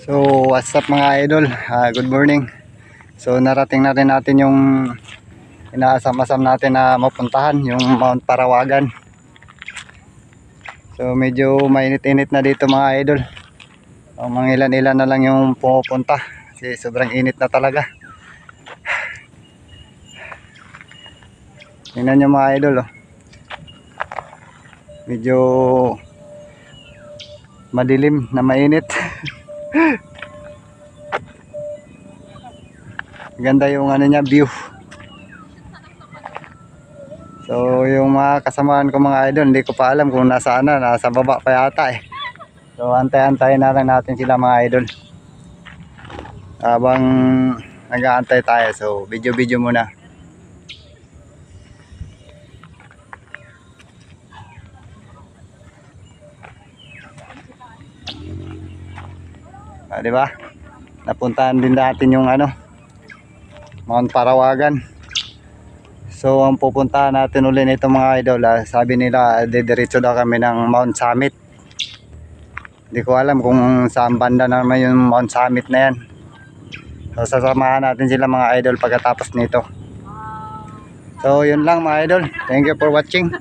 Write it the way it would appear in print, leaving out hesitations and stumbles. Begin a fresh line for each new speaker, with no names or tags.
So what's up mga idol, good morning. So narating na rin natin yung inaasam-asam natin na mapuntahan, yung Mount Parawagan. So medyo mainit-init na dito mga idol. Mga ilan-ilan na lang yung pumupunta kasi sobrang init na talaga. Tingnan nyo mga idol, oh. Medyo madilim na mainit. Ganda yung ano niya, view. So yung mga kasamaan ko mga idol, hindi ko pa alam kung nasaan na, nasa baba pa yata eh. So antay-antay na lang natin sila mga idol habang nag-aantay tayo. So video muna. Di ba? Napuntahan din natin yung ano, Mount Parawagan. So ang pupuntahan natin ulit nito mga idol, sabi nila didiretso daw kami ng Mount Summit. Hindi ko alam kung saan banda naman yung Mount Summit na yan. So sasamahan natin sila mga idol pagkatapos nito. So yun lang mga idol, thank you for watching.